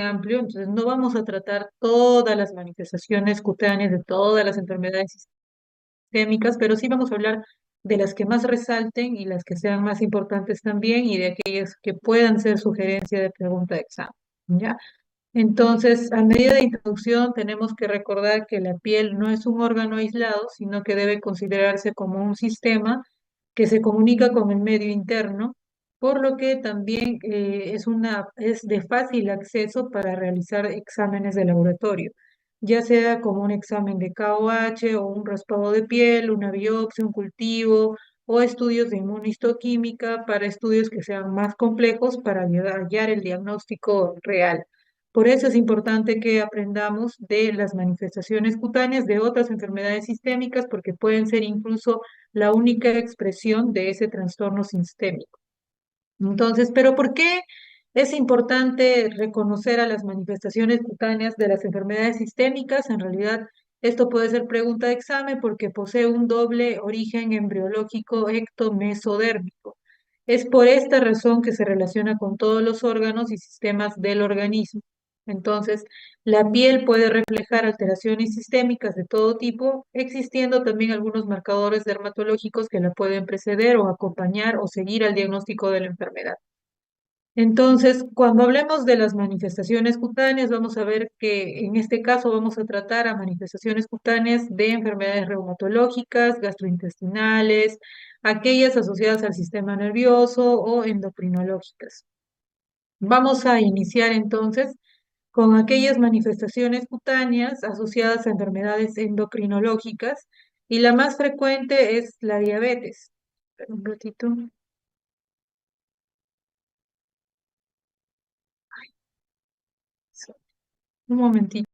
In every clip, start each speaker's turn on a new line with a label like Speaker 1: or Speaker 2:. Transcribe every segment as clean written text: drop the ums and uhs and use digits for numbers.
Speaker 1: amplio, entonces no vamos a tratar todas las manifestaciones cutáneas de todas las enfermedades sistémicas, pero sí vamos a hablar de las que más resalten y las que sean más importantes también y de aquellas que puedan ser sugerencia de pregunta de examen, ¿ya? Entonces, a medida de introducción, tenemos que recordar que la piel no es un órgano aislado, sino que debe considerarse como un sistema que se comunica con el medio interno, por lo que también es de fácil acceso para realizar exámenes de laboratorio, ya sea como un examen de KOH o un raspado de piel, una biopsia, un cultivo o estudios de inmunistoquímica para estudios que sean más complejos para hallar el diagnóstico real. Por eso es importante que aprendamos de las manifestaciones cutáneas de otras enfermedades sistémicas, porque pueden ser incluso la única expresión de ese trastorno sistémico. Entonces, ¿pero por qué es importante reconocer a las manifestaciones cutáneas de las enfermedades sistémicas? En realidad, esto puede ser pregunta de examen porque posee un doble origen embriológico ectomesodérmico. Es por esta razón que se relaciona con todos los órganos y sistemas del organismo. Entonces, la piel puede reflejar alteraciones sistémicas de todo tipo, existiendo también algunos marcadores dermatológicos que la pueden preceder o acompañar o seguir al diagnóstico de la enfermedad. Entonces, cuando hablemos de las manifestaciones cutáneas, vamos a ver que en este caso vamos a tratar a manifestaciones cutáneas de enfermedades reumatológicas, gastrointestinales, aquellas asociadas al sistema nervioso o endocrinológicas. Vamos a iniciar entonces con aquellas manifestaciones cutáneas asociadas a enfermedades endocrinológicas y la más frecuente es la diabetes. Espera un ratito, un momentito.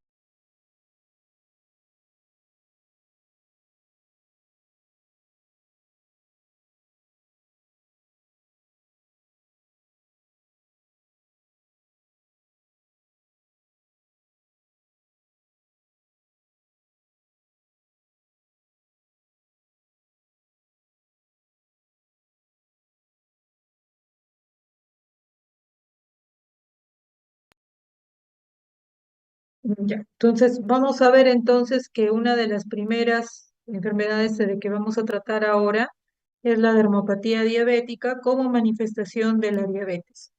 Speaker 1: Ya. Entonces, vamos a ver entonces que una de las primeras enfermedades de que vamos a tratar ahora es la dermopatía diabética como manifestación de la diabetes.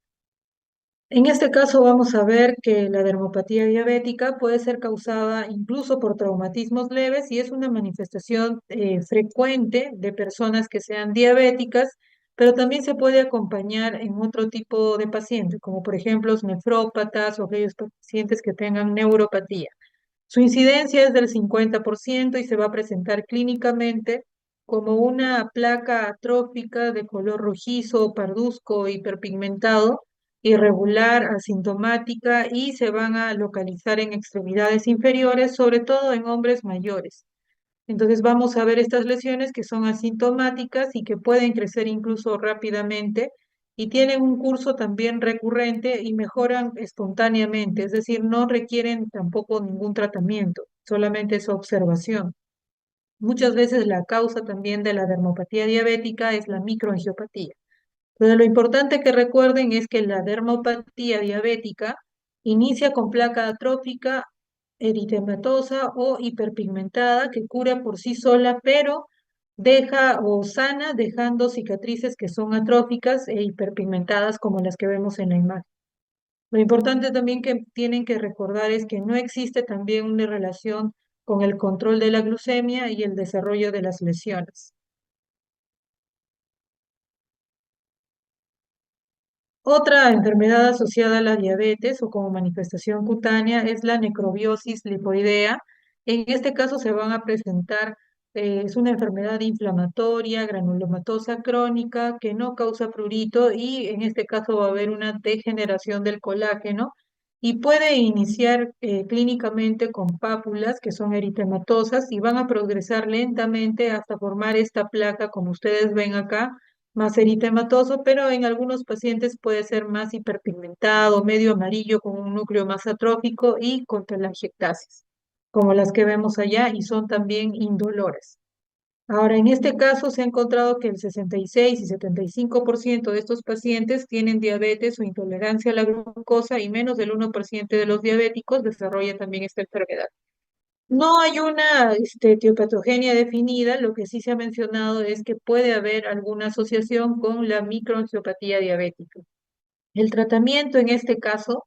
Speaker 1: En este caso vamos a ver que la dermopatía diabética puede ser causada incluso por traumatismos leves y es una manifestación frecuente de personas que sean diabéticas, pero también se puede acompañar en otro tipo de pacientes, como por ejemplo los nefrópatas o aquellos pacientes que tengan neuropatía. Su incidencia es del 50% y se va a presentar clínicamente como una placa atrófica de color rojizo, parduzco, hiperpigmentado, irregular, asintomática y se van a localizar en extremidades inferiores, sobre todo en hombres mayores. Entonces vamos a ver estas lesiones que son asintomáticas y que pueden crecer incluso rápidamente y tienen un curso también recurrente y mejoran espontáneamente, es decir, no requieren tampoco ningún tratamiento, solamente es observación. Muchas veces la causa también de la dermopatía diabética es la microangiopatía. Pero lo importante que recuerden es que la dermopatía diabética inicia con placa atrófica, eritematosa o hiperpigmentada que cura por sí sola, pero deja o sana dejando cicatrices que son atróficas e hiperpigmentadas como las que vemos en la imagen. Lo importante también que tienen que recordar es que no existe también una relación con el control de la glucemia y el desarrollo de las lesiones. Otra enfermedad asociada a la diabetes o como manifestación cutánea es la necrobiosis lipoidea. En este caso se van a presentar, es una enfermedad inflamatoria, granulomatosa crónica que no causa prurito y en este caso va a haber una degeneración del colágeno y puede iniciar clínicamente con pápulas que son eritematosas y van a progresar lentamente hasta formar esta placa como ustedes ven acá más eritematoso, pero en algunos pacientes puede ser más hiperpigmentado, medio amarillo con un núcleo más atrófico y con telangiectasis, como las que vemos allá y son también indolores. Ahora, en este caso se ha encontrado que el 66 y 75% de estos pacientes tienen diabetes o intolerancia a la glucosa y menos del 1% de los diabéticos desarrolla también esta enfermedad. No hay una etiopatogenia definida, lo que sí se ha mencionado es que puede haber alguna asociación con la microangiopatía diabética. El tratamiento en este caso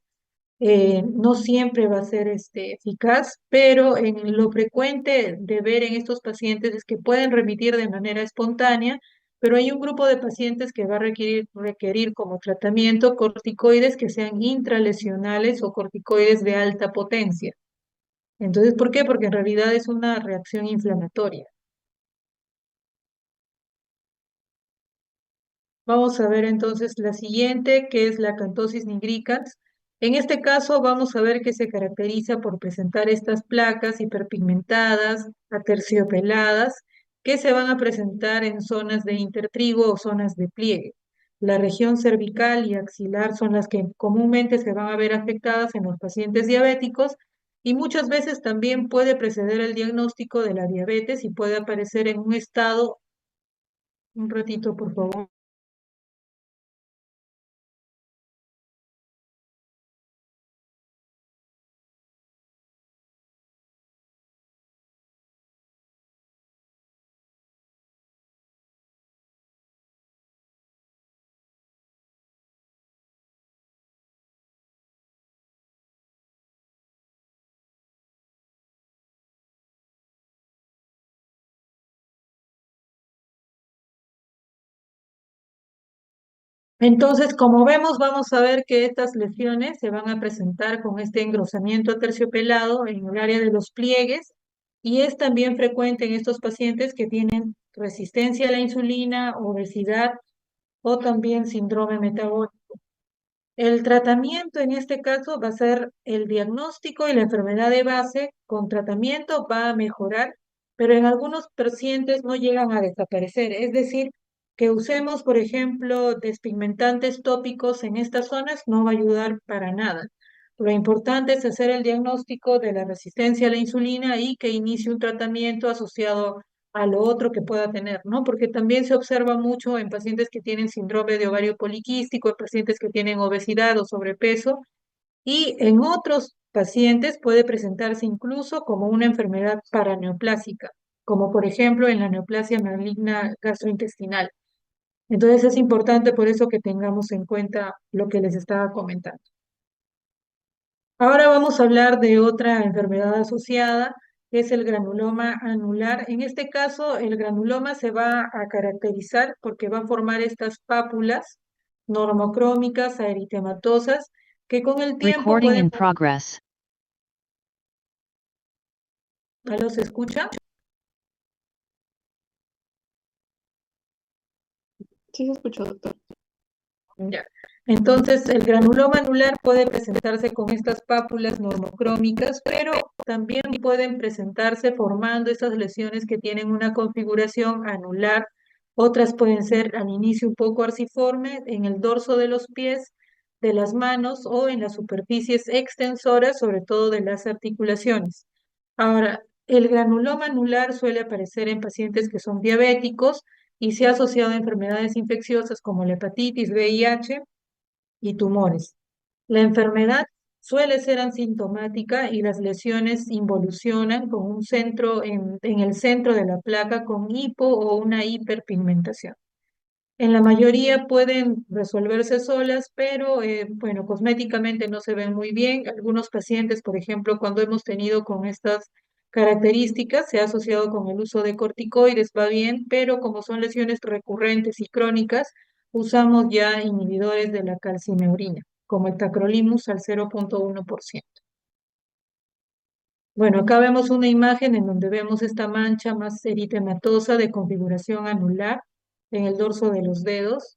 Speaker 1: no siempre va a ser eficaz, pero en lo frecuente de ver en estos pacientes es que pueden remitir de manera espontánea, pero hay un grupo de pacientes que va a requerir como tratamiento corticoides que sean intralesionales o corticoides de alta potencia. Entonces, ¿por qué? Porque en realidad es una reacción inflamatoria. Vamos a ver entonces la siguiente, que es la acantosis nigricans. En este caso vamos a ver que se caracteriza por presentar estas placas hiperpigmentadas, aterciopeladas, que se van a presentar en zonas de intertrigo o zonas de pliegue. La región cervical y axilar son las que comúnmente se van a ver afectadas en los pacientes diabéticos y muchas veces también puede preceder el diagnóstico de la diabetes y puede aparecer en un estado, un ratito por favor. Entonces, como vemos, vamos a ver que estas lesiones se van a presentar con este engrosamiento aterciopelado en el área de los pliegues y es también frecuente en estos pacientes que tienen resistencia a la insulina, obesidad o también síndrome metabólico. El tratamiento en este caso va a ser el diagnóstico y la enfermedad de base. Con tratamiento va a mejorar, pero en algunos pacientes no llegan a desaparecer. Es decir, que usemos, por ejemplo, despigmentantes tópicos en estas zonas no va a ayudar para nada. Lo importante es hacer el diagnóstico de la resistencia a la insulina y que inicie un tratamiento asociado a lo otro que pueda tener, ¿no? Porque también se observa mucho en pacientes que tienen síndrome de ovario poliquístico, en pacientes que tienen obesidad o sobrepeso, y en otros pacientes puede presentarse incluso como una enfermedad paraneoplásica, como por ejemplo en la neoplasia maligna gastrointestinal. Entonces es importante por eso que tengamos en cuenta lo que les estaba comentando. Ahora vamos a hablar de otra enfermedad asociada, que es el granuloma anular. En este caso, el granuloma se va a caracterizar porque va a formar estas pápulas normocrómicas, aeritematosas, que con el tiempo
Speaker 2: Recording
Speaker 1: pueden...
Speaker 2: in progress.
Speaker 1: ¿Aló, se escucha?
Speaker 3: Sí, se escuchó, doctor.
Speaker 1: Ya. Entonces, el granuloma anular puede presentarse con estas pápulas normocrómicas, pero también pueden presentarse formando estas lesiones que tienen una configuración anular. Otras pueden ser al inicio un poco arciforme en el dorso de los pies, de las manos o en las superficies extensoras, sobre todo de las articulaciones. Ahora, el granuloma anular suele aparecer en pacientes que son diabéticos y se ha asociado a enfermedades infecciosas como la hepatitis, VIH y tumores. La enfermedad suele ser asintomática y las lesiones involucionan con un centro en el centro de la placa con hipo o una hiperpigmentación. En la mayoría pueden resolverse solas, pero bueno, cosméticamente no se ven muy bien. Algunos pacientes, por ejemplo, cuando hemos tenido con estas características, se ha asociado con el uso de corticoides, va bien, pero como son lesiones recurrentes y crónicas, usamos ya inhibidores de la calcineurina, como el tacrolimus al 0,1%. Bueno, acá vemos una imagen en donde vemos esta mancha más eritematosa de configuración anular en el dorso de los dedos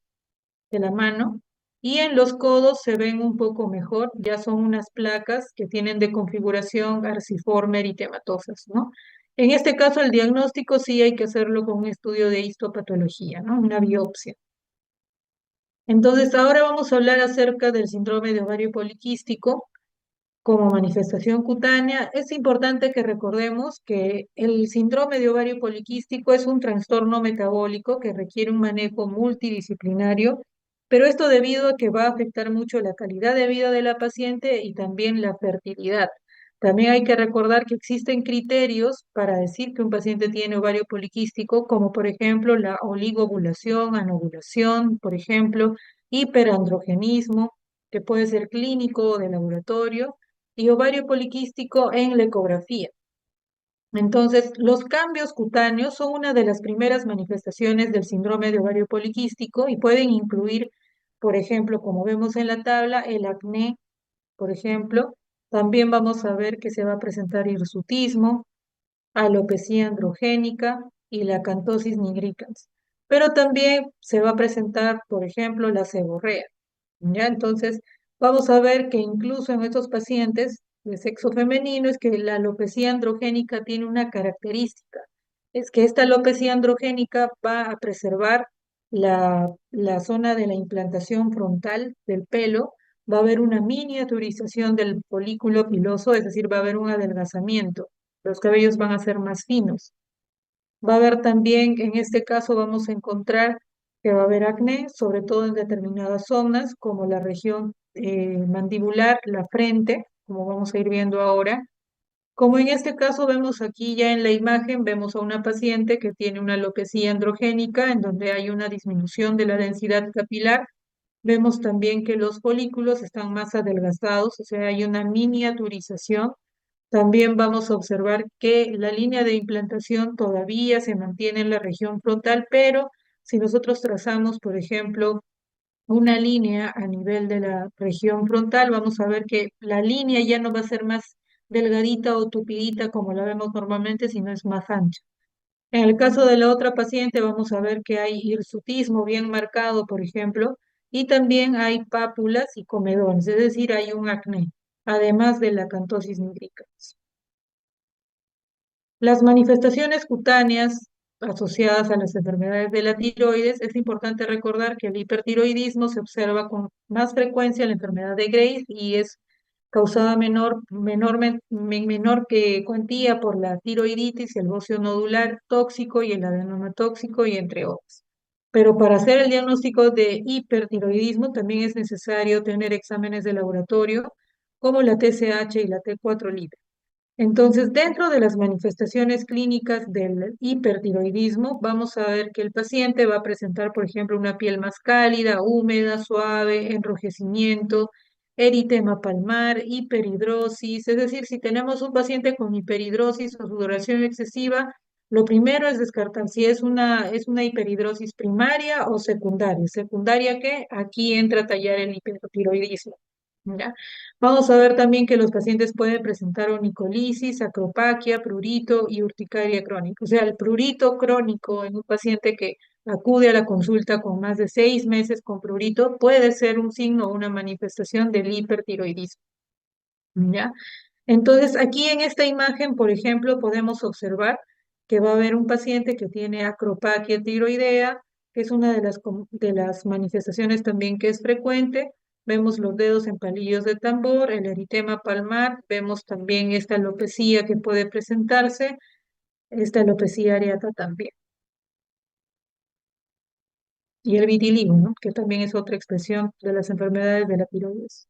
Speaker 1: de la mano y en los codos se ven un poco mejor, ya son unas placas que tienen de configuración arciforme eritematosas, ¿no? En este caso el diagnóstico sí hay que hacerlo con un estudio de histopatología, ¿no? Una biopsia. Entonces ahora vamos a hablar acerca del síndrome de ovario poliquístico. como manifestación cutánea, es importante que recordemos que el síndrome de ovario poliquístico es un trastorno metabólico que requiere un manejo multidisciplinario, pero esto debido a que va a afectar mucho la calidad de vida de la paciente y también la fertilidad. También hay que recordar que existen criterios para decir que un paciente tiene ovario poliquístico, como por ejemplo la oligovulación, anovulación, por ejemplo, hiperandrogenismo, que puede ser clínico o de laboratorio y ovario poliquístico en la ecografía. Entonces, los cambios cutáneos son una de las primeras manifestaciones del síndrome de ovario poliquístico y pueden incluir, por ejemplo, como vemos en la tabla, el acné, por ejemplo. También vamos a ver que se va a presentar hirsutismo, alopecia androgénica y la acantosis nigricans. Pero también se va a presentar, por ejemplo, la seborrea. ¿Ya? Entonces, vamos a ver que incluso en estos pacientes de sexo femenino es que la alopecia androgénica tiene una característica, es que esta alopecia androgénica va a preservar la zona de la implantación frontal del pelo, va a haber una miniaturización del folículo piloso, es decir, va a haber un adelgazamiento, los cabellos van a ser más finos. Va a haber también, en este caso vamos a encontrar que va a haber acné, sobre todo en determinadas zonas, como la región mandibular, la frente, como vamos a ir viendo ahora. Como en este caso vemos aquí ya en la imagen, vemos a una paciente que tiene una alopecia androgénica, en donde hay una disminución de la densidad capilar. Vemos también que los folículos están más adelgazados, o sea, hay una miniaturización. También vamos a observar que la línea de implantación todavía se mantiene en la región frontal, pero si nosotros trazamos, por ejemplo, una línea a nivel de la región frontal, vamos a ver que la línea ya no va a ser más delgadita o tupidita como la vemos normalmente, sino es más ancha. En el caso de la otra paciente, vamos a ver que hay hirsutismo bien marcado, por ejemplo, y también hay pápulas y comedones, es decir, hay un acné, además de la acantosis nigricans. Las manifestaciones cutáneas asociadas a las enfermedades de la tiroides, es importante recordar que el hipertiroidismo se observa con más frecuencia en la enfermedad de Graves y es causada menor que cuantía por la tiroiditis, el bocio nodular tóxico y el adenoma tóxico y entre otros. Pero para hacer el diagnóstico de hipertiroidismo también es necesario tener exámenes de laboratorio como la TSH y la T4 libre. Entonces, dentro de las manifestaciones clínicas del hipertiroidismo, vamos a ver que el paciente va a presentar, por ejemplo, una piel más cálida, húmeda, suave, enrojecimiento, eritema palmar, hiperhidrosis. Es decir, si tenemos un paciente con hiperhidrosis o sudoración excesiva, lo primero es descartar si es una hiperhidrosis primaria o secundaria. ¿Secundaria qué? Aquí entra a tallar el hipertiroidismo. ¿Ya? Vamos a ver también que los pacientes pueden presentar onicolisis, acropaquia, prurito y urticaria crónica. O sea, el prurito crónico en un paciente que acude a la consulta con más de 6 meses con prurito puede ser un signo o una manifestación del hipertiroidismo. ¿Ya? Entonces, aquí en esta imagen, por ejemplo, podemos observar que va a haber un paciente que tiene acropaquia tiroidea, que es una de las manifestaciones también que es frecuente. Vemos los dedos en palillos de tambor, el eritema palmar, vemos también esta alopecia que puede presentarse, esta alopecia areata también. Y el vitiligo, ¿no? Que también es otra expresión de las enfermedades de la tiroides.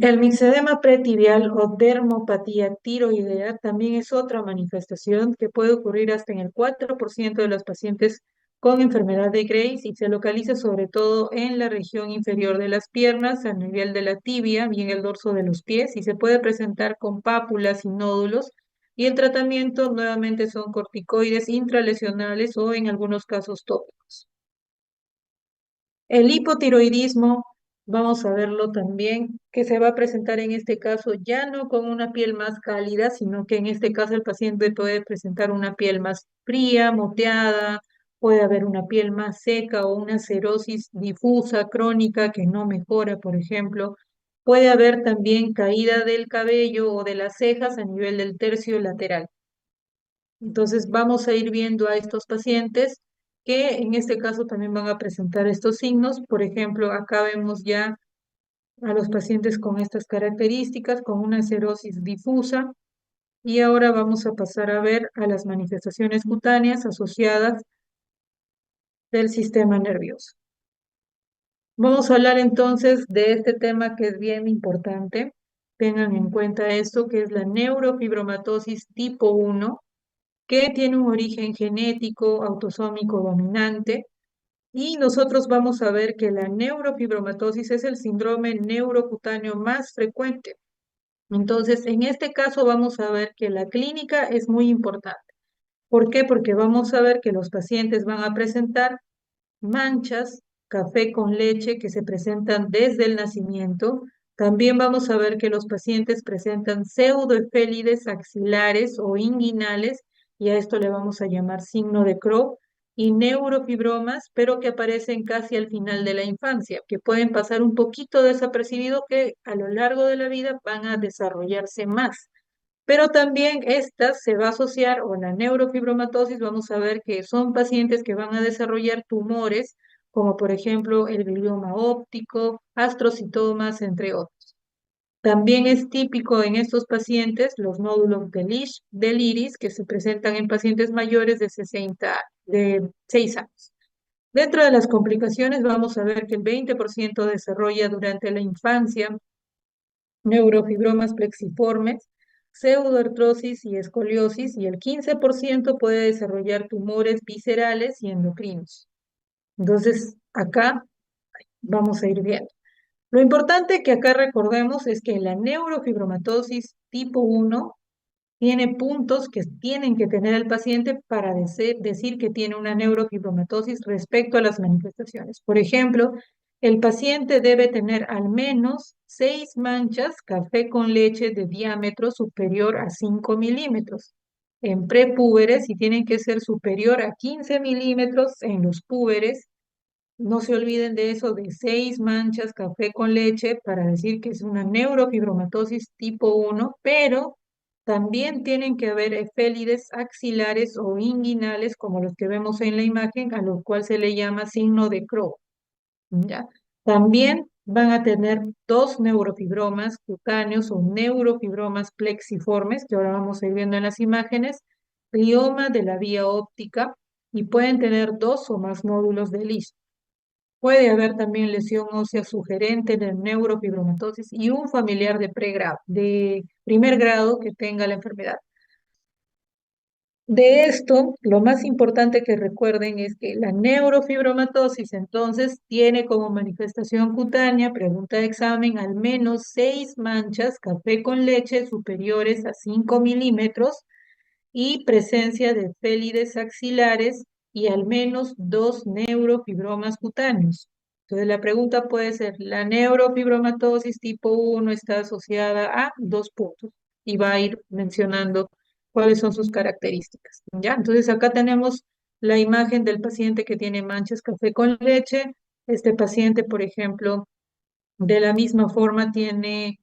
Speaker 1: El mixedema pretibial o dermopatía tiroidea también es otra manifestación que puede ocurrir hasta en el 4% de los pacientes con enfermedad de Graves y se localiza sobre todo en la región inferior de las piernas, a nivel de la tibia y en el dorso de los pies y se puede presentar con pápulas y nódulos y el tratamiento nuevamente son corticoides intralesionales o en algunos casos tópicos. El hipotiroidismo, vamos a verlo también, que se va a presentar en este caso ya no con una piel más cálida, sino que en este caso el paciente puede presentar una piel más fría, moteada, puede haber una piel más seca o una cerosis difusa, crónica, que no mejora, por ejemplo. Puede haber también caída del cabello o de las cejas a nivel del tercio lateral. Entonces vamos a ir viendo a estos pacientes que en este caso también van a presentar estos signos. Por ejemplo, acá vemos ya a los pacientes con estas características, con una cerosis difusa. Y ahora vamos a pasar a ver a las manifestaciones cutáneas asociadas del sistema nervioso. Vamos a hablar entonces de este tema que es bien importante. Tengan en cuenta esto, que es la neurofibromatosis tipo 1, que tiene un origen genético autosómico dominante. Y nosotros vamos a ver que la neurofibromatosis es el síndrome neurocutáneo más frecuente. Entonces, en este caso vamos a ver que la clínica es muy importante. ¿Por qué? Porque vamos a ver que los pacientes van a presentar manchas, café con leche que se presentan desde el nacimiento. También vamos a ver que los pacientes presentan pseudoefélides axilares o inguinales, y a esto le vamos a llamar signo de Crohn, y neurofibromas, pero que aparecen casi al final de la infancia, que pueden pasar un poquito desapercibido, que a lo largo de la vida van a desarrollarse más. Pero también esta se va a asociar, o la neurofibromatosis, vamos a ver que son pacientes que van a desarrollar tumores, como por ejemplo el glioma óptico, astrocitomas, entre otros. También es típico en estos pacientes los nódulos del iris que se presentan en pacientes mayores de 6 años. Dentro de las complicaciones vamos a ver que el 20% desarrolla durante la infancia neurofibromas plexiformes, pseudoartrosis y escoliosis, y el 15% puede desarrollar tumores viscerales y endocrinos. Entonces, acá vamos a ir viendo. Lo importante que acá recordemos es que la neurofibromatosis tipo 1 tiene puntos que tienen que tener el paciente para decir que tiene una neurofibromatosis respecto a las manifestaciones. Por ejemplo, el paciente debe tener al menos 6 manchas café con leche de diámetro superior a 5 milímetros en prepúberes, y tienen que ser superior a 15 milímetros en los púberes. No se olviden de eso, de 6 manchas café con leche para decir que es una neurofibromatosis tipo 1, pero también tienen que haber efélides axilares o inguinales, como los que vemos en la imagen, a lo cual se le llama signo de Crohn, ¿ya? También van a tener 2 neurofibromas cutáneos o neurofibromas plexiformes, que ahora vamos a ir viendo en las imágenes, glioma de la vía óptica, y pueden tener 2 o más nódulos de liso. Puede haber también lesión ósea sugerente de neurofibromatosis y un familiar de pregrado, de primer grado que tenga la enfermedad. De esto, lo más importante que recuerden es que la neurofibromatosis entonces tiene como manifestación cutánea, pregunta de examen, al menos 6 manchas café con leche superiores a 5 milímetros y presencia de félides axilares y al menos 2 neurofibromas cutáneos. Entonces la pregunta puede ser, ¿la neurofibromatosis tipo 1 está asociada a 2 puntos? Y va a ir mencionando cuáles son sus características. ¿Ya? Entonces acá tenemos la imagen del paciente que tiene manchas café con leche. Este paciente, por ejemplo, de la misma forma tiene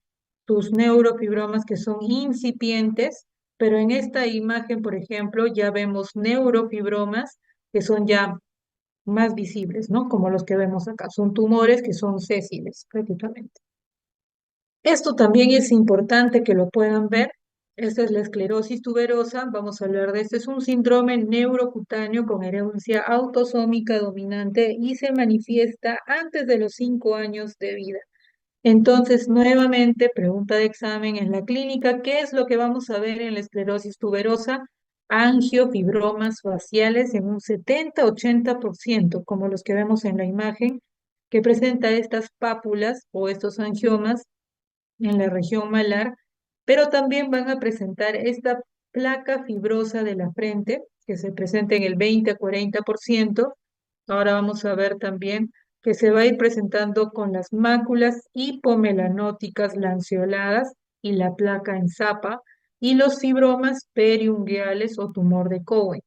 Speaker 1: tus neurofibromas que son incipientes, pero en esta imagen, por ejemplo, ya vemos neurofibromas que son ya más visibles, ¿no? Como los que vemos acá. Son tumores que son sésiles prácticamente. Esto también es importante que lo puedan ver. Esta es la esclerosis tuberosa. Vamos a hablar de este. Es un síndrome neurocutáneo con herencia autosómica dominante y se manifiesta antes de los 5 años de vida. Entonces, nuevamente, pregunta de examen en la clínica, ¿qué es lo que vamos a ver en la esclerosis tuberosa? Angiofibromas faciales en un 70-80%, como los que vemos en la imagen, que presenta estas pápulas o estos angiomas en la región malar, pero también van a presentar esta placa fibrosa de la frente, que se presenta en el 20-40%. Ahora vamos a ver también que se va a ir presentando con las máculas hipomelanóticas lanceoladas y la placa en zapa, y los fibromas periungueales o tumor de Cohen.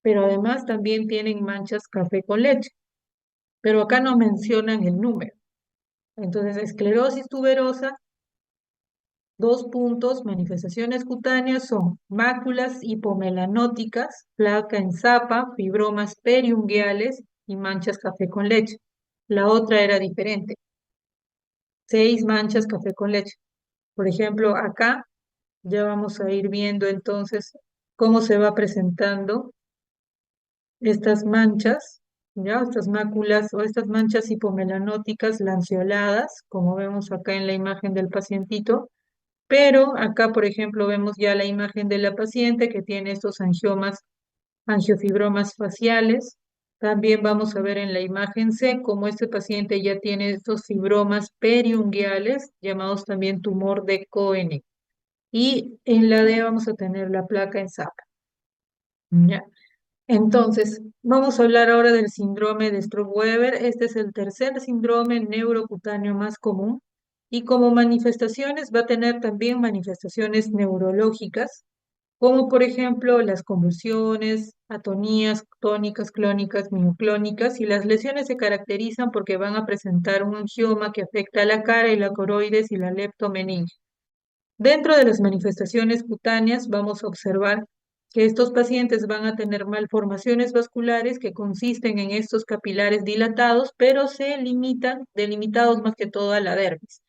Speaker 1: Pero además también tienen manchas café con leche, pero acá no mencionan el número. Entonces, esclerosis tuberosa, 2 puntos, manifestaciones cutáneas son máculas hipomelanóticas, placa en zapa, fibromas periungueales y manchas café con leche. La otra era diferente. 6 manchas café con leche. Por ejemplo, acá ya vamos a ir viendo entonces cómo se va presentando estas manchas, ya, estas máculas o estas manchas hipomelanóticas lanceoladas, como vemos acá en la imagen del pacientito. Pero acá, por ejemplo, vemos ya la imagen de la paciente que tiene estos angiomas, angiofibromas faciales. También vamos a ver en la imagen C cómo este paciente ya tiene estos fibromas periunguales, llamados también tumor de Cohen. Y en la D vamos a tener la placa en SAP. ¿Ya? Entonces, vamos a hablar ahora del síndrome de Stroop-Weber. Este es el tercer síndrome neurocutáneo más común y como manifestaciones va a tener también manifestaciones neurológicas, como por ejemplo las convulsiones, atonías tónicas, clónicas, mioclónicas, y las lesiones se caracterizan porque van a presentar un angioma que afecta a la cara y la coroides y la leptomeninge. Dentro de las manifestaciones cutáneas vamos a observar que estos pacientes van a tener malformaciones vasculares que consisten en estos capilares dilatados, pero se limitan, delimitados más que todo a la dermis.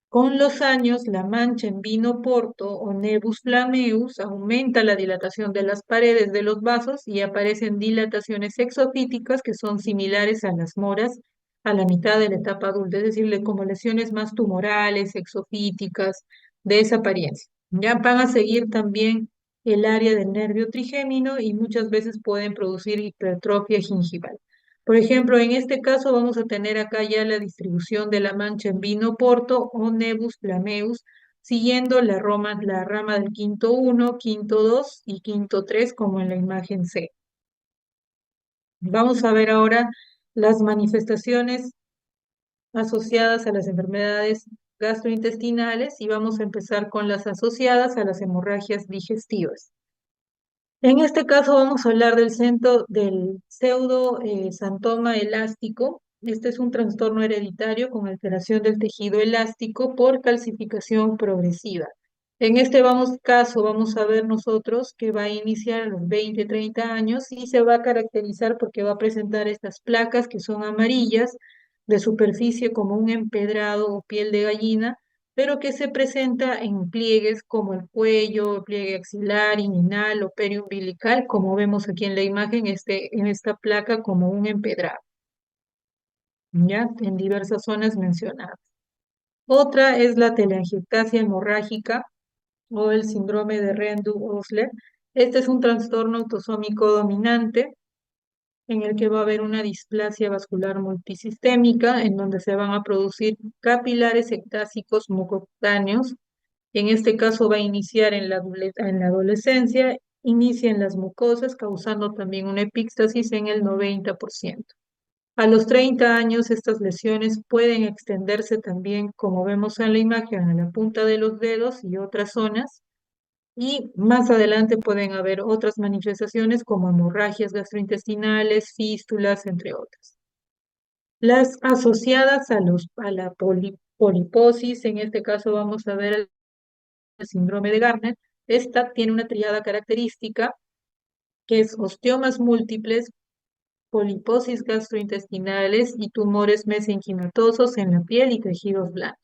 Speaker 1: Con los años, la mancha en vino porto o nebus flammeus aumenta la dilatación de las paredes de los vasos y aparecen dilataciones exofíticas que son similares a las moras a la mitad de la etapa adulta, es decir, como lesiones más tumorales, exofíticas, de esa apariencia. Ya van a seguir también el área del nervio trigémino y muchas veces pueden producir hipertrofia gingival. Por ejemplo, en este caso vamos a tener acá ya la distribución de la mancha en vino porto o nebus flammeus, siguiendo la rama del quinto 1, quinto 2 y quinto 3, como en la imagen C. Vamos a ver ahora las manifestaciones asociadas a las enfermedades gastrointestinales y vamos a empezar con las asociadas a las hemorragias digestivas. En este caso vamos a hablar del pseudo santoma elástico. Este es un trastorno hereditario con alteración del tejido elástico por calcificación progresiva. En este caso vamos a ver nosotros que va a iniciar a los 20, 30 años y se va a caracterizar porque va a presentar estas placas que son amarillas de superficie como un empedrado o piel de gallina, pero que se presenta en pliegues como el cuello, pliegue axilar, inguinal o periumbilical, como vemos aquí en la imagen, en esta placa como un empedrado, ¿ya? En diversas zonas mencionadas. Otra es la telangiectasia hemorrágica o el síndrome de Rendu-Osler. Este es un trastorno autosómico dominante en el que va a haber una displasia vascular multisistémica, en donde se van a producir capilares ectásicos mucocutáneos. En este caso va a iniciar en la adolescencia, inicia en las mucosas, causando también una epíxtasis en el 90%. A los 30 años, estas lesiones pueden extenderse también, como vemos en la imagen, en la punta de los dedos y otras zonas, y más adelante pueden haber otras manifestaciones como hemorragias gastrointestinales, fístulas, entre otras. Las asociadas a la poliposis, en este caso vamos a ver el síndrome de Gardner. Esta tiene una triada característica que es osteomas múltiples, poliposis gastrointestinales y tumores mesenquimatosos en la piel y tejidos blandos.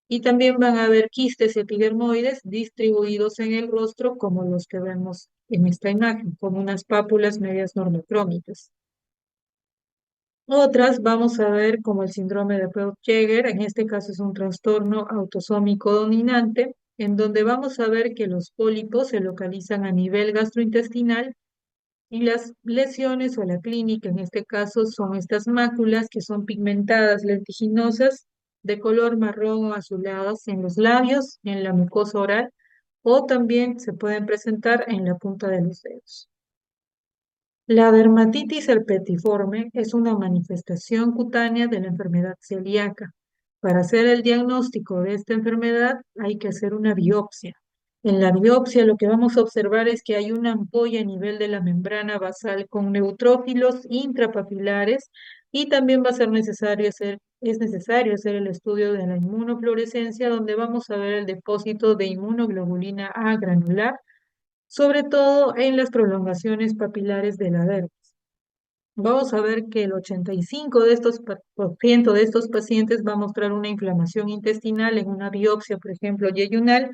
Speaker 1: Y también van a haber quistes epidermoides distribuidos en el rostro, como los que vemos en esta imagen, como unas pápulas medias normocrómicas. Otras vamos a ver como el síndrome de Peutz-Jeghers, en este caso es un trastorno autosómico dominante, en donde vamos a ver que los pólipos se localizan a nivel gastrointestinal y las lesiones o la clínica en este caso son estas máculas que son pigmentadas, lentiginosas, de color marrón o azuladas en los labios, en la mucosa oral, o también se pueden presentar en la punta de los dedos. La dermatitis herpetiforme es una manifestación cutánea de la enfermedad celíaca. Para hacer el diagnóstico de esta enfermedad hay que hacer una biopsia. En la biopsia lo que vamos a observar es que hay una ampolla a nivel de la membrana basal con neutrófilos intrapapilares y también va a ser es necesario hacer el estudio de la inmunofluorescencia donde vamos a ver el depósito de inmunoglobulina A granular sobre todo en las prolongaciones papilares de la dermis. vamos a ver que el 85 de estos por ciento de estos pacientes va a mostrar una inflamación intestinal en una biopsia, por ejemplo, yeyunal,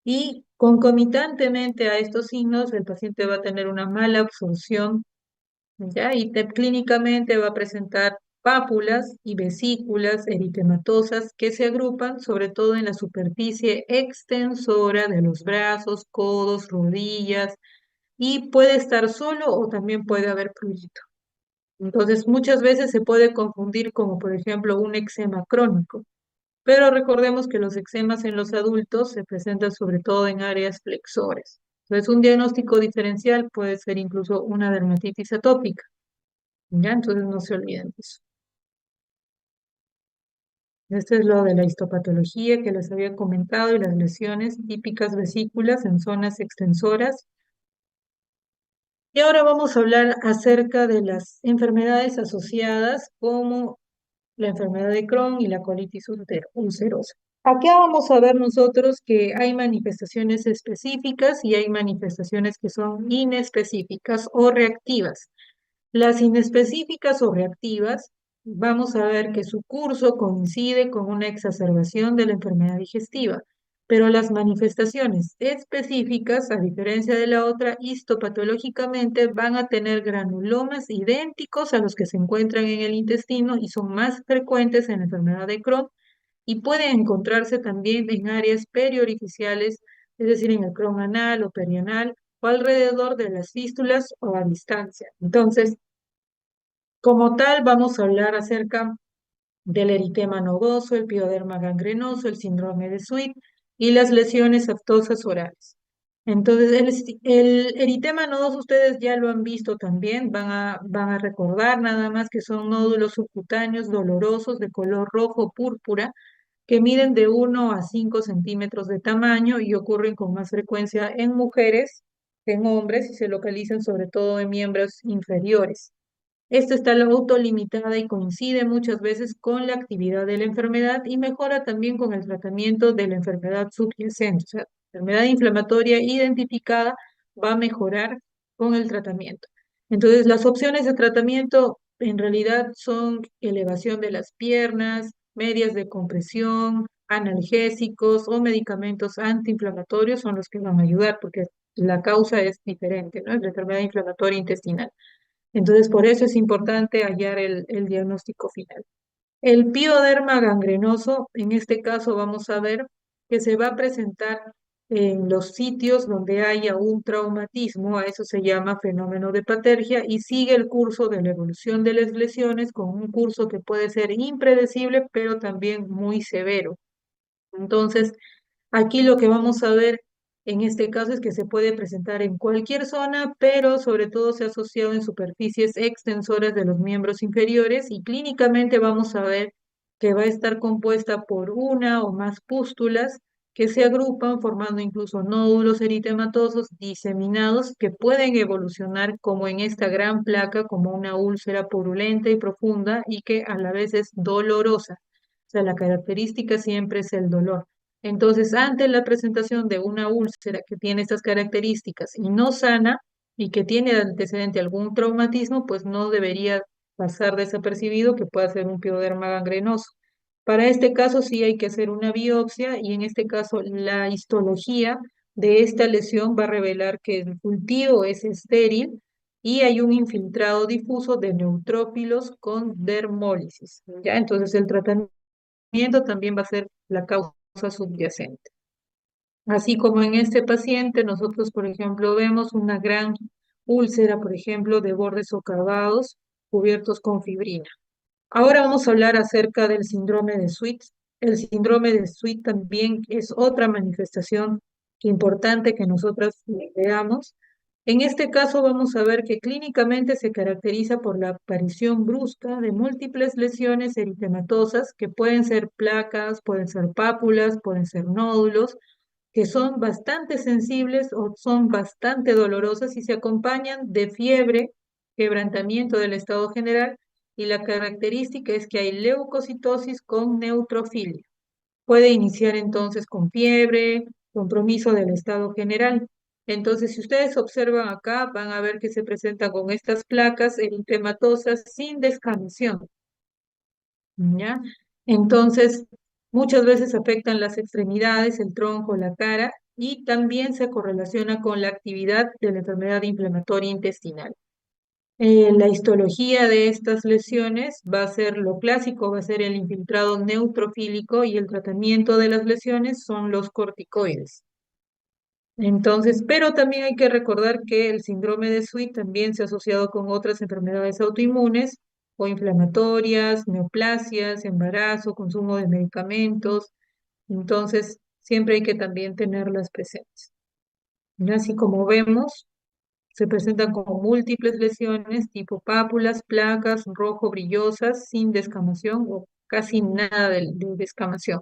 Speaker 1: y concomitantemente a estos signos, el paciente va a tener una mala absorción, ¿ya? Y clínicamente va a presentar pápulas y vesículas eritematosas que se agrupan sobre todo en la superficie extensora de los brazos, codos, rodillas, y puede estar solo o también puede haber prurito. Entonces, muchas veces se puede confundir como, por ejemplo, un eczema crónico, pero recordemos que los eczemas en los adultos se presentan sobre todo en áreas flexores. Entonces, un diagnóstico diferencial puede ser incluso una dermatitis atópica, ¿ya? Entonces, no se olviden de eso. Este es lo de la histopatología que les había comentado y las lesiones típicas vesículas en zonas extensoras. Y ahora vamos a hablar acerca de las enfermedades asociadas como la enfermedad de Crohn y la colitis ulcerosa. Acá vamos a ver nosotros que hay manifestaciones específicas y hay manifestaciones que son inespecíficas o reactivas. Las inespecíficas o reactivas, vamos a ver que su curso coincide con una exacerbación de la enfermedad digestiva, pero las manifestaciones específicas, a diferencia de la otra, histopatológicamente van a tener granulomas idénticos a los que se encuentran en el intestino y son más frecuentes en la enfermedad de Crohn y pueden encontrarse también en áreas periorificiales, es decir, en el Crohn anal o perianal o alrededor de las fístulas o a distancia. Entonces, como tal, vamos a hablar acerca del eritema nodoso, el pioderma gangrenoso, el síndrome de Sweet y las lesiones aftosas orales. Entonces, el eritema nodoso ustedes ya lo han visto también, van a recordar nada más que son nódulos subcutáneos dolorosos de color rojo púrpura que miden de 1 a 5 centímetros de tamaño y ocurren con más frecuencia en mujeres que en hombres y se localizan sobre todo en miembros inferiores. Esta está la autolimitada y coincide muchas veces con la actividad de la enfermedad y mejora también con el tratamiento de la enfermedad subyacente. O sea, la enfermedad inflamatoria identificada va a mejorar con el tratamiento. Entonces, las opciones de tratamiento en realidad son elevación de las piernas, medias de compresión, analgésicos o medicamentos antiinflamatorios son los que van a ayudar porque la causa es diferente, ¿no? Es la enfermedad inflamatoria intestinal. Entonces, por eso es importante hallar el diagnóstico final. El pioderma gangrenoso, en este caso vamos a ver que se va a presentar en los sitios donde haya un traumatismo, a eso se llama fenómeno de Patergia, y sigue el curso de la evolución de las lesiones con un curso que puede ser impredecible, pero también muy severo. Entonces, aquí lo que vamos a ver en este caso es que se puede presentar en cualquier zona, pero sobre todo se ha asociado en superficies extensoras de los miembros inferiores y clínicamente vamos a ver que va a estar compuesta por una o más pústulas que se agrupan formando incluso nódulos eritematosos diseminados que pueden evolucionar como en esta gran placa, como una úlcera purulenta y profunda y que a la vez es dolorosa. O sea, la característica siempre es el dolor. Entonces, ante la presentación de una úlcera que tiene estas características y no sana y que tiene antecedente algún traumatismo, pues no debería pasar desapercibido que pueda ser un pioderma gangrenoso. Para este caso sí hay que hacer una biopsia y en este caso la histología de esta lesión va a revelar que el cultivo es estéril y hay un infiltrado difuso de neutrófilos con dermólisis, ¿ya? Entonces el tratamiento también va a ser la causa subyacente. Así como en este paciente, nosotros, por ejemplo, vemos una gran úlcera, por ejemplo, de bordes socavados cubiertos con fibrina. Ahora vamos a hablar acerca del síndrome de Sweet. El síndrome de Sweet también es otra manifestación importante que nosotras veamos. En este caso vamos a ver que clínicamente se caracteriza por la aparición brusca de múltiples lesiones eritematosas que pueden ser placas, pueden ser pápulas, pueden ser nódulos, que son bastante sensibles o son bastante dolorosas y se acompañan de fiebre, quebrantamiento del estado general y la característica es que hay leucocitosis con neutrofilia. Puede iniciar entonces con fiebre, compromiso del estado general. Entonces, si ustedes observan acá, van a ver que se presenta con estas placas eritematosas sin descamación, ¿ya? Entonces, muchas veces afectan las extremidades, el tronco, la cara, y también se correlaciona con la actividad de la enfermedad inflamatoria intestinal. La histología de estas lesiones va a ser lo clásico, va a ser el infiltrado neutrofílico y el tratamiento de las lesiones son los corticoides. Entonces, pero también hay que recordar que el síndrome de Sweet también se ha asociado con otras enfermedades autoinmunes o inflamatorias, neoplasias, embarazo, consumo de medicamentos. Entonces, siempre hay que también tenerlas presentes. Y así como vemos, se presentan como múltiples lesiones tipo pápulas, placas, rojo brillosas, sin descamación o casi nada de descamación.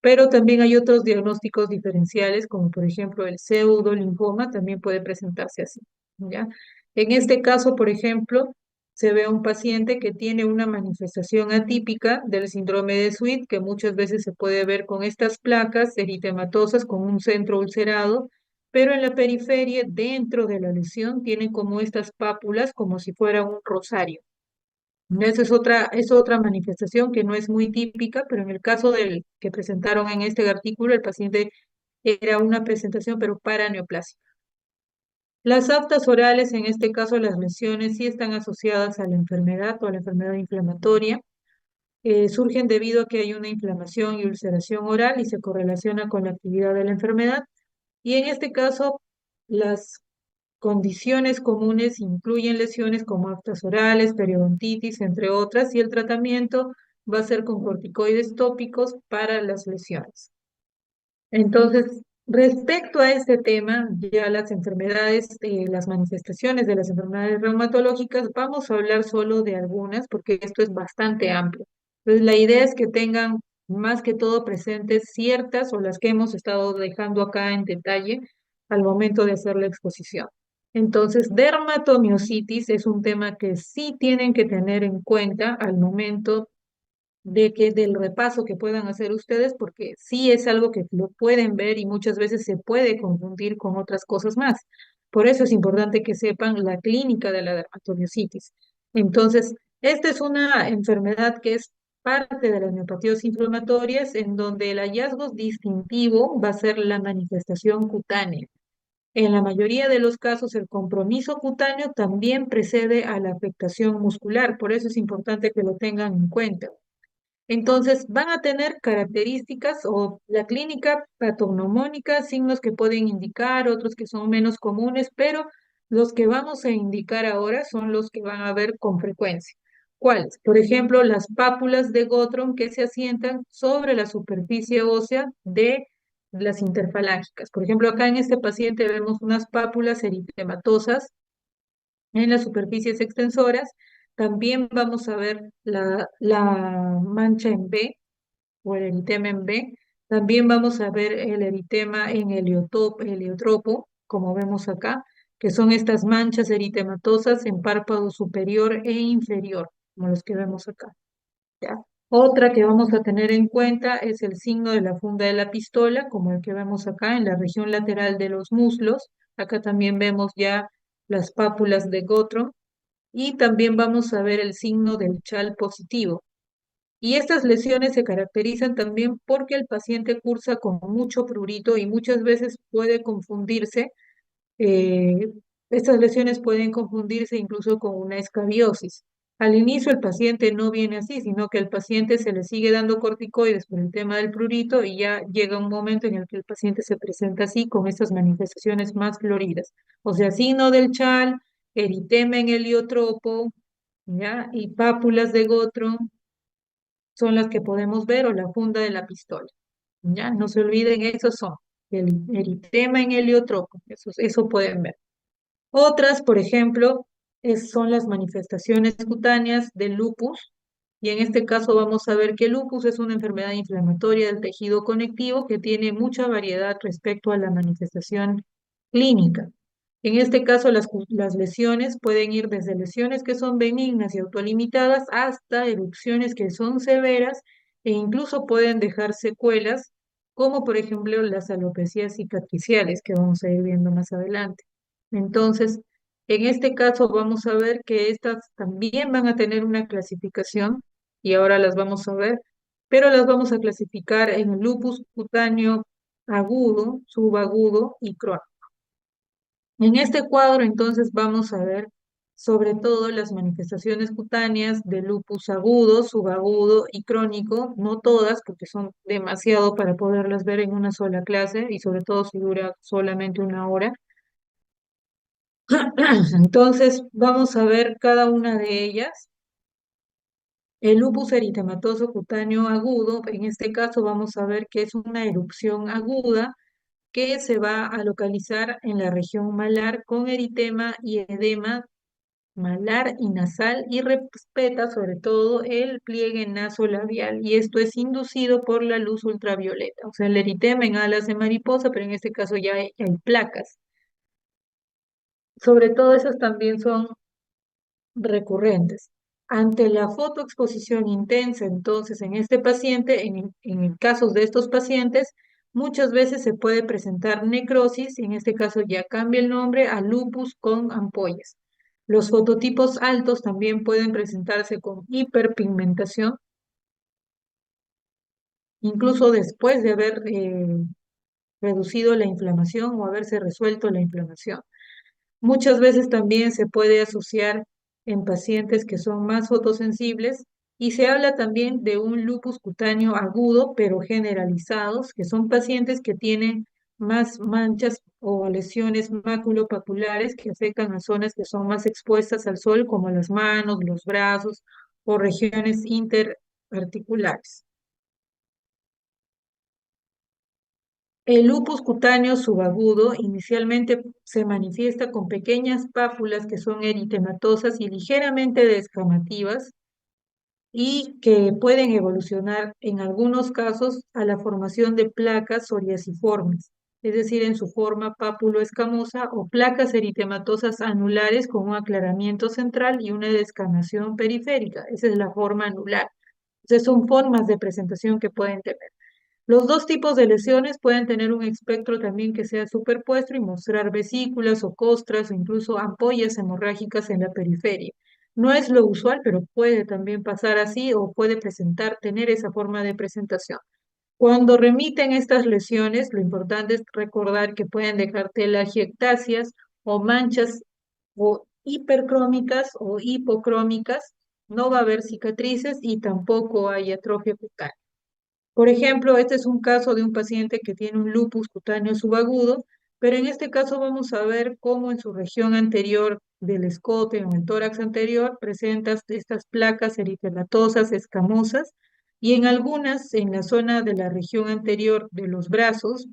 Speaker 1: Pero también hay otros diagnósticos diferenciales, como por ejemplo el pseudolinfoma, también puede presentarse así, ¿ya? En este caso, por ejemplo, se ve a un paciente que tiene una manifestación atípica del síndrome de Sweet, que muchas veces se puede ver con estas placas eritematosas con un centro ulcerado, pero en la periferia, dentro de la lesión, tienen como estas pápulas, como si fuera un rosario. Esa es otra manifestación que no es muy típica, pero en el caso del que presentaron en este artículo, el paciente era una presentación, pero para neoplasia. Las aftas orales, en este caso las lesiones, sí están asociadas a la enfermedad o a la enfermedad inflamatoria. Surgen debido a que hay una inflamación y ulceración oral y se correlaciona con la actividad de la enfermedad. Y en este caso, las condiciones comunes incluyen lesiones como aftas orales, periodontitis, entre otras, y el tratamiento va a ser con corticoides tópicos para las lesiones. Entonces, respecto a este tema, ya las enfermedades, las manifestaciones de las enfermedades reumatológicas, vamos a hablar solo de algunas porque esto es bastante amplio. Entonces, la idea es que tengan más que todo presentes ciertas o las que hemos estado dejando acá en detalle al momento de hacer la exposición. Entonces, dermatomiositis es un tema que sí tienen que tener en cuenta al momento de que del repaso que puedan hacer ustedes, porque sí es algo que lo pueden ver y muchas veces se puede confundir con otras cosas más. Por eso es importante que sepan la clínica de la dermatomiositis. Entonces, esta es una enfermedad que es parte de las neopatías inflamatorias, en donde el hallazgo distintivo va a ser la manifestación cutánea. En la mayoría de los casos, el compromiso cutáneo también precede a la afectación muscular, por eso es importante que lo tengan en cuenta. Entonces, van a tener características o la clínica patognomónica, signos que pueden indicar, otros que son menos comunes, pero los que vamos a indicar ahora son los que van a ver con frecuencia. ¿Cuáles? Por ejemplo, las pápulas de Gottron que se asientan sobre la superficie ósea de las interfalángicas. Por ejemplo, acá en este paciente vemos unas pápulas eritematosas en las superficies extensoras. También vamos a ver la mancha en B o el eritema en B. También vamos a ver el eritema en heliotropo, como vemos acá, que son estas manchas eritematosas en párpado superior e inferior, como los que vemos acá. ¿Ya? Otra que vamos a tener en cuenta es el signo de la funda de la pistola, como el que vemos acá en la región lateral de los muslos. Acá también vemos ya las pápulas de Gottron y también vamos a ver el signo del chal positivo. Y estas lesiones se caracterizan también porque el paciente cursa con mucho prurito y muchas veces puede confundirse, eh, estas lesiones pueden confundirse incluso con una escabiosis. Al inicio el paciente no viene así, sino que el paciente se le sigue dando corticoides por el tema del prurito y ya llega un momento en el que el paciente se presenta así con estas manifestaciones más floridas. O sea, signo del chal, eritema en heliotropo, ¿ya? Y pápulas de Gottron son las que podemos ver o la funda de la pistola. ¿Ya? No se olviden, esos son el eritema en heliotropo, eso pueden ver. Otras, por ejemplo, son las manifestaciones cutáneas del lupus, y en este caso vamos a ver que el lupus es una enfermedad inflamatoria del tejido conectivo que tiene mucha variedad respecto a la manifestación clínica. En este caso, las lesiones pueden ir desde lesiones que son benignas y autolimitadas hasta erupciones que son severas e incluso pueden dejar secuelas como por ejemplo las alopecias cicatriciales que vamos a ir viendo más adelante. Entonces, en este caso vamos a ver que estas también van a tener una clasificación y ahora las vamos a ver, pero las vamos a clasificar en lupus cutáneo agudo, subagudo y crónico. En este cuadro, entonces, vamos a ver sobre todo las manifestaciones cutáneas de lupus agudo, subagudo y crónico, no todas, porque son demasiado para poderlas ver en una sola clase y sobre todo si dura solamente una hora. Entonces, vamos a ver cada una de ellas. El lupus eritematoso cutáneo agudo, en este caso vamos a ver que es una erupción aguda que se va a localizar en la región malar con eritema y edema malar y nasal y respeta sobre todo el pliegue nasolabial y esto es inducido por la luz ultravioleta, o sea, el eritema en alas de mariposa, pero en este caso ya hay placas. Sobre todo esas también son recurrentes. Ante la fotoexposición intensa, entonces, en este paciente, en casos de estos pacientes, muchas veces se puede presentar necrosis, y en este caso ya cambia el nombre a lupus con ampollas. Los fototipos altos también pueden presentarse con hiperpigmentación, incluso después de haber reducido la inflamación o haberse resuelto la inflamación. Muchas veces también se puede asociar en pacientes que son más fotosensibles y se habla también de un lupus cutáneo agudo, pero generalizados, que son pacientes que tienen más manchas o lesiones maculopapulares que afectan a zonas que son más expuestas al sol, como las manos, los brazos o regiones interarticulares. El lupus cutáneo subagudo inicialmente se manifiesta con pequeñas pápulas que son eritematosas y ligeramente descamativas y que pueden evolucionar en algunos casos a la formación de placas psoriasiformes, es decir, en su forma pápulo-escamosa o placas eritematosas anulares con un aclaramiento central y una descamación periférica. Esa es la forma anular. Entonces son formas de presentación que pueden tener. Los dos tipos de lesiones pueden tener un espectro también que sea superpuesto y mostrar vesículas o costras o incluso ampollas hemorrágicas en la periferia. No es lo usual, pero puede también pasar así o puede presentar, tener esa forma de presentación. Cuando remiten estas lesiones, lo importante es recordar que pueden dejar telangiectasias o manchas o hipercrómicas o hipocrómicas. No va a haber cicatrices y tampoco hay atrofia cutánea. Por ejemplo, este es un caso de un paciente que tiene un lupus cutáneo subagudo, pero en este caso vamos a ver cómo en su región anterior del escote o en el tórax anterior presenta estas placas eritematosas escamosas y en algunas, en la zona de la región anterior de los brazos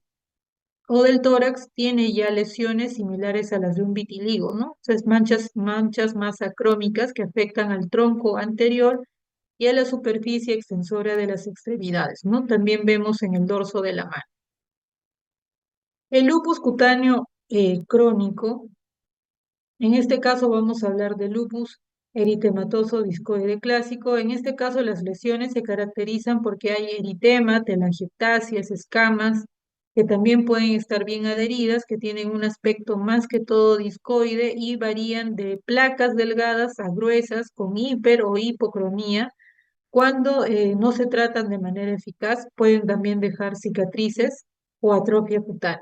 Speaker 1: o del tórax, tiene ya lesiones similares a las de un vitiligo, ¿no? O sea, es manchas más acrómicas que afectan al tronco anterior y a la superficie extensora de las extremidades, ¿no? También vemos en el dorso de la mano. El lupus cutáneo crónico, en este caso vamos a hablar de lupus eritematoso discoide clásico. En este caso las lesiones se caracterizan porque hay eritema, telangiectasias, escamas, que también pueden estar bien adheridas, que tienen un aspecto más que todo discoide y varían de placas delgadas a gruesas con hiper o hipocromía. Cuando no se tratan de manera eficaz, pueden también dejar cicatrices o atrofia cutánea.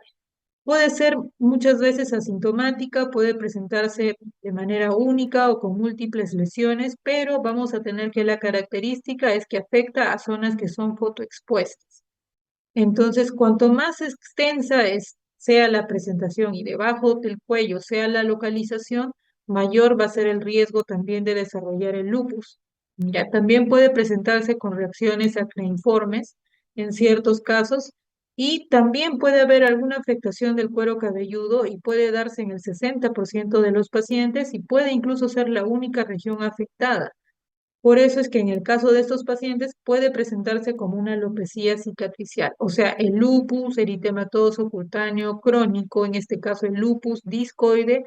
Speaker 1: Puede ser muchas veces asintomática, puede presentarse de manera única o con múltiples lesiones, pero vamos a tener que la característica es que afecta a zonas que son fotoexpuestas. Entonces, cuanto más extensa sea la presentación y debajo del cuello sea la localización, mayor va a ser el riesgo también de desarrollar el lupus. Ya también puede presentarse con reacciones acneiformes en ciertos casos y también puede haber alguna afectación del cuero cabelludo y puede darse en el 60% de los pacientes y puede incluso ser la única región afectada. Por eso es que en el caso de estos pacientes puede presentarse como una alopecia cicatricial, o sea, el lupus eritematoso cutáneo crónico, en este caso el lupus discoide,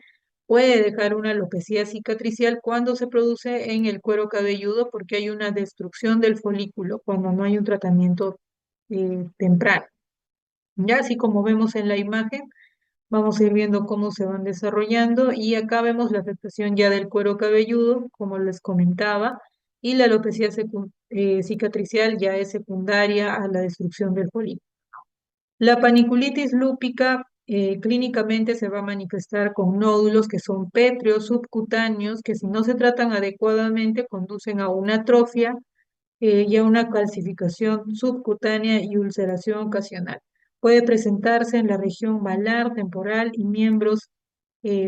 Speaker 1: puede dejar una alopecia cicatricial cuando se produce en el cuero cabelludo porque hay una destrucción del folículo cuando no hay un tratamiento temprano. Ya así como vemos en la imagen, vamos a ir viendo cómo se van desarrollando y acá vemos la afectación ya del cuero cabelludo, como les comentaba, y la alopecia cicatricial ya es secundaria a la destrucción del folículo. La paniculitis lúpica clínicamente se va a manifestar con nódulos que son pétreos subcutáneos que si no se tratan adecuadamente conducen a una atrofia y a una calcificación subcutánea y ulceración ocasional. Puede presentarse en la región malar, temporal y miembros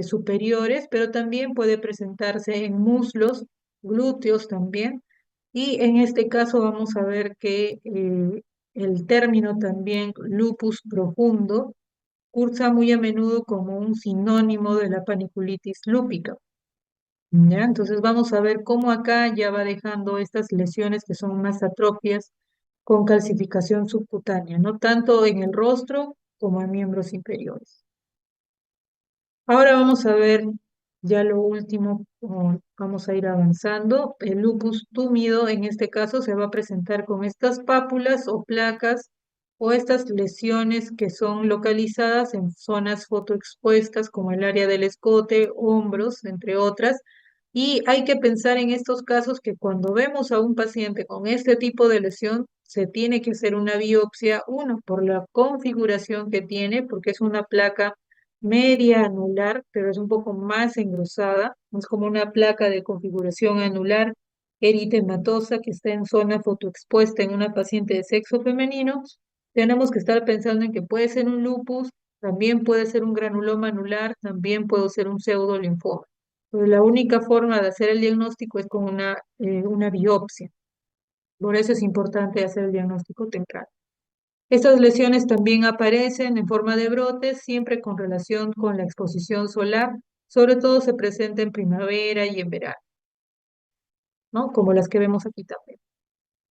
Speaker 1: superiores, pero también puede presentarse en muslos, glúteos también. Y en este caso vamos a ver que el término también lupus profundo cursa muy a menudo como un sinónimo de la paniculitis lúpica. ¿Ya? Entonces vamos a ver cómo acá ya va dejando estas lesiones que son más atrofias con calcificación subcutánea, no tanto en el rostro como en miembros inferiores. Ahora vamos a ver ya lo último, vamos a ir avanzando. El lupus túmido en este caso se va a presentar con estas pápulas o placas o estas lesiones que son localizadas en zonas fotoexpuestas como el área del escote, hombros, entre otras. Y hay que pensar en estos casos que cuando vemos a un paciente con este tipo de lesión, se tiene que hacer una biopsia, uno, por la configuración que tiene, porque es una placa media anular, pero es un poco más engrosada. Es como una placa de configuración anular eritematosa que está en zona fotoexpuesta en una paciente de sexo femenino. Tenemos que estar pensando en que puede ser un lupus, también puede ser un granuloma anular, también puede ser un pseudolinfoma. Pues la única forma de hacer el diagnóstico es con una biopsia. Por eso es importante hacer el diagnóstico temprano. Estas lesiones también aparecen en forma de brotes, siempre con relación con la exposición solar, sobre todo se presenta en primavera y en verano, ¿no? Como las que vemos aquí también.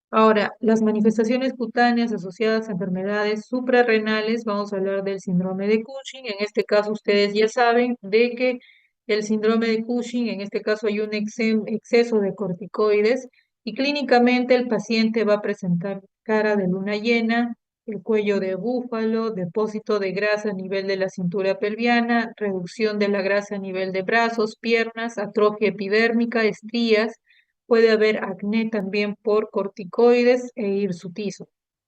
Speaker 1: Ahora, las manifestaciones cutáneas asociadas a enfermedades suprarrenales, vamos a hablar del síndrome de Cushing. En este caso, ustedes ya saben de que el síndrome de Cushing, en este caso hay un exceso de corticoides y clínicamente el paciente va a presentar cara de luna llena, el cuello de búfalo, depósito de grasa a nivel de la cintura pelviana, reducción de la grasa a nivel de brazos, piernas, atrofia epidérmica, estrías. Puede haber acné también por corticoides e hirsutismo,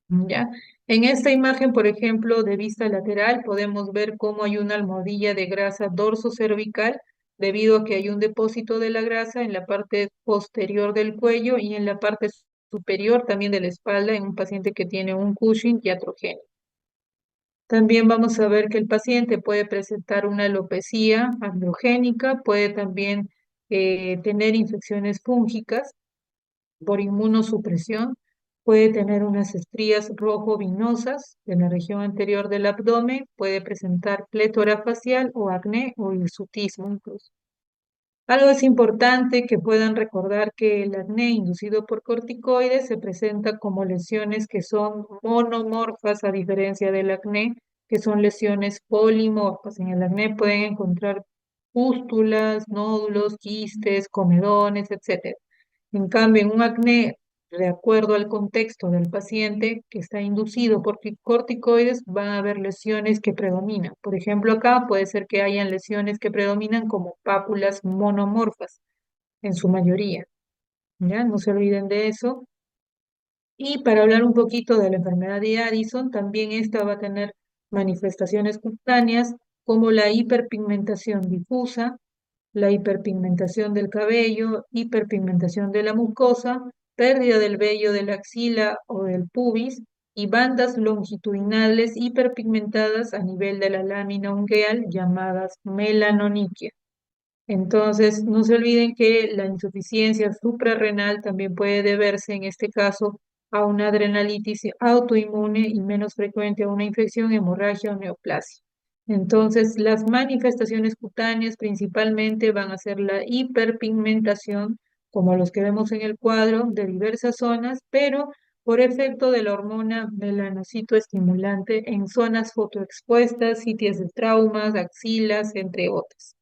Speaker 1: ¿ya? En esta imagen, por ejemplo, de vista lateral, podemos ver cómo hay una almohadilla de grasa dorsocervical debido a que hay un depósito de la grasa en la parte posterior del cuello y en la parte superior también de la espalda en un paciente que tiene un Cushing iatrogénico. También vamos a ver que el paciente puede presentar una alopecia androgénica, puede también tener infecciones fúngicas por inmunosupresión, puede tener unas estrías rojo-vinosas en la región anterior del abdomen, puede presentar plétora facial o acné o hirsutismo incluso. Algo es importante que puedan recordar que el acné inducido por corticoides se presenta como lesiones que son monomorfas a diferencia del acné, que son lesiones polimorfas. En el acné pueden encontrar pústulas, nódulos, quistes, comedones, etcétera. En cambio, en un acné, de acuerdo al contexto del paciente que está inducido por corticoides, van a haber lesiones que predominan. Por ejemplo, acá puede ser que hayan lesiones que predominan como pápulas monomorfas, en su mayoría. ¿Ya? No se olviden de eso. Y para hablar un poquito de la enfermedad de Addison, también esta va a tener manifestaciones cutáneas como la hiperpigmentación difusa, la hiperpigmentación del cabello, hiperpigmentación de la mucosa, pérdida del vello de la axila o del pubis y bandas longitudinales hiperpigmentadas a nivel de la lámina ungueal llamadas melanoniquia. Entonces, no se olviden que la insuficiencia suprarrenal también puede deberse, en este caso, a una adrenalitis autoinmune y menos frecuente a una infección, hemorragia o neoplasia. Entonces, las manifestaciones cutáneas principalmente van a ser la hiperpigmentación, como los que vemos en el cuadro, de diversas zonas, pero por efecto de la hormona melanocito estimulante en zonas fotoexpuestas, sitios de traumas, axilas, entre otras.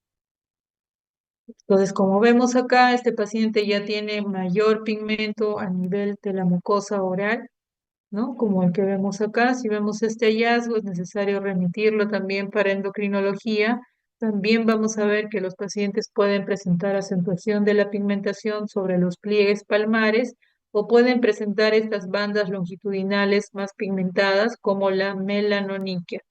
Speaker 1: Entonces, como vemos acá, este paciente ya tiene mayor pigmento a nivel de la mucosa oral ¿no? Como el que vemos acá. Si vemos este hallazgo, es necesario remitirlo también para endocrinología. También vamos a ver que los pacientes pueden presentar acentuación de la pigmentación sobre los pliegues palmares o pueden presentar estas bandas longitudinales más pigmentadas como la melanoniquia.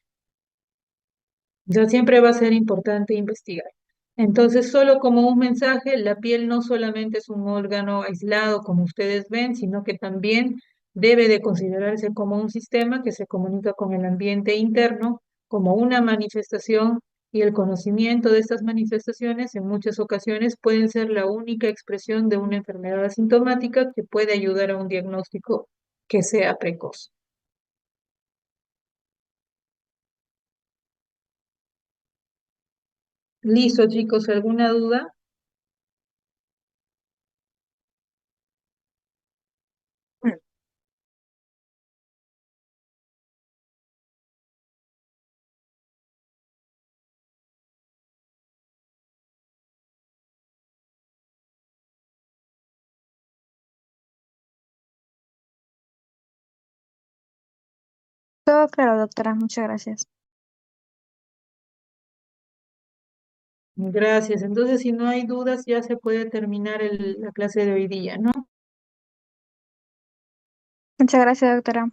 Speaker 1: Ya siempre va a ser importante investigar. Entonces, solo como un mensaje, la piel no solamente es un órgano aislado, como ustedes ven, sino que también debe de considerarse como un sistema que se comunica con el ambiente interno, como una manifestación, y el conocimiento de estas manifestaciones en muchas ocasiones pueden ser la única expresión de una enfermedad asintomática que puede ayudar a un diagnóstico que sea precoz. Listo, chicos, ¿alguna duda?
Speaker 2: Todo claro, doctora. Muchas gracias.
Speaker 1: Gracias. Entonces, si no hay dudas, ya se puede terminar la clase de hoy día, ¿no?
Speaker 2: Muchas gracias, doctora.